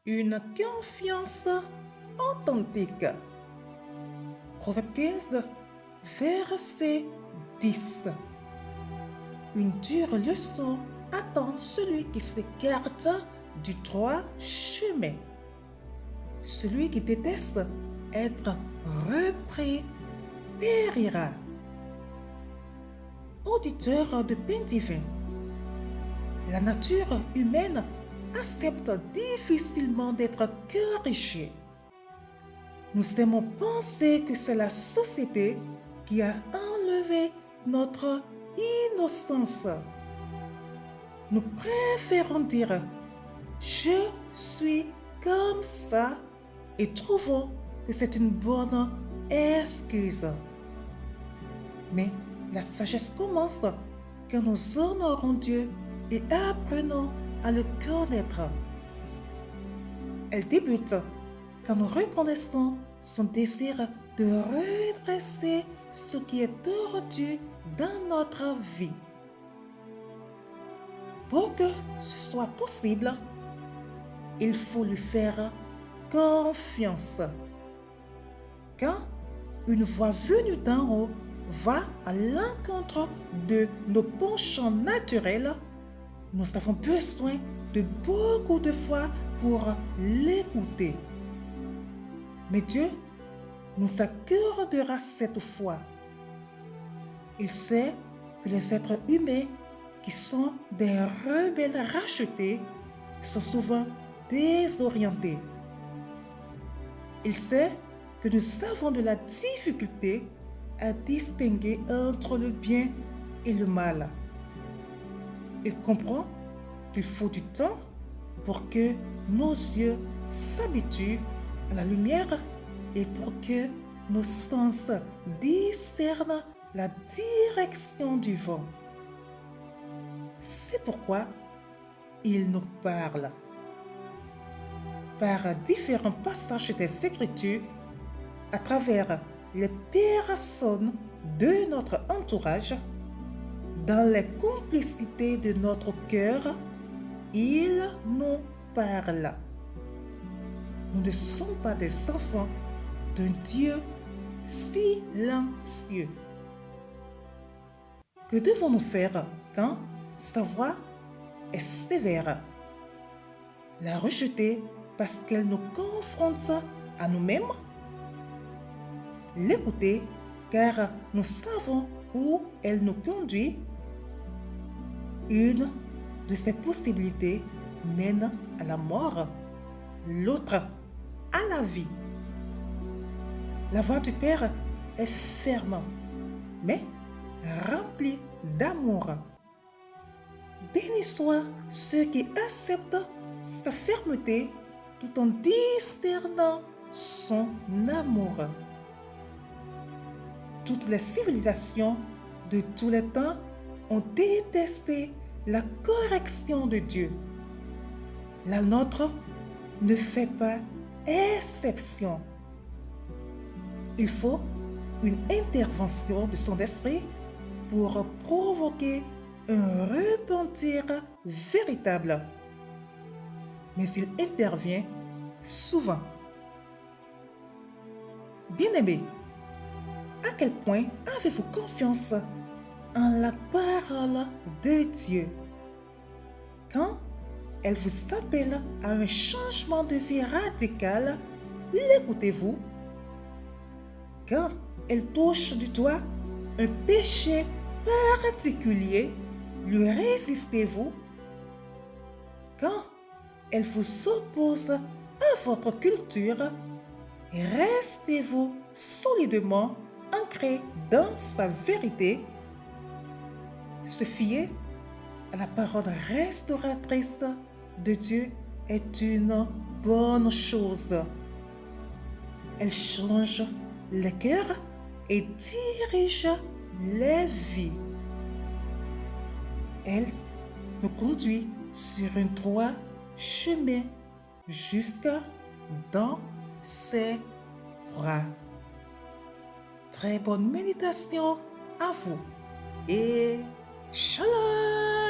une confiance authentique. Proverbe 15, verset 10. Une dure leçon attend celui qui s'écarte du droit chemin. Celui qui déteste être repris périra. Auditeur de pain divin, la nature humaine accepte difficilement d'être corrigée. Nous aimons penser que c'est la société qui a enlevé notre innocence. Nous préférons dire « je suis comme ça » et trouvons que c'est une bonne excuse. Mais la sagesse commence quand nous honorons Dieu et apprenons à le connaître. Elle débute quand nous reconnaissons son désir de redresser ce qui est tordu dans notre vie. Pour que ce soit possible, il faut lui faire confiance. Quand une voix venue d'en haut va à l'encontre de nos penchants naturels, nous avons besoin de beaucoup de foi pour l'écouter. Mais Dieu nous accordera cette foi. Il sait que les êtres humains qui sont des rebelles rachetés sont souvent désorientés. Il sait que nous avons de la difficulté à distinguer entre le bien et le mal. Il comprend qu'il faut du temps pour que nos yeux s'habituent à la lumière et pour que nos sens discernent la direction du vent. C'est pourquoi il nous parle. Par différents passages des Écritures, à travers les personnes de notre entourage, dans les complicités de notre cœur, il nous parle. Nous ne sommes pas des enfants d'un Dieu silencieux. Que devons-nous faire quand sa voix est sévère? La rejeter parce qu'elle nous confronte à nous-mêmes? L'écouter car nous savons où elle nous conduit? Une de ces possibilités mène à la mort, l'autre à la vie. La voix du Père est ferme, mais remplie d'amour. Béni soit ceux qui acceptent sa fermeté tout en discernant son amour. Toutes les civilisations de tous les temps ont détesté la correction de Dieu. La nôtre ne fait pas exception. Il faut une intervention de son esprit pour provoquer un repentir véritable. Mais il intervient souvent. Bien-aimés, à quel point avez-vous confiance en la parole de Dieu? Quand elle vous appelle à un changement de vie radical, l'écoutez-vous? Quand elle touche du doigt un péché particulier, lui résistez-vous? Quand elle vous oppose à votre culture, restez-vous solidement ancré dans sa vérité? Se fier à la parole restauratrice de Dieu est une bonne chose. Elle change les cœurs et dirige les vies. Elle nous conduit sur un droit chemin jusqu'à dans ses bras. Très bonne méditation à vous et shalom!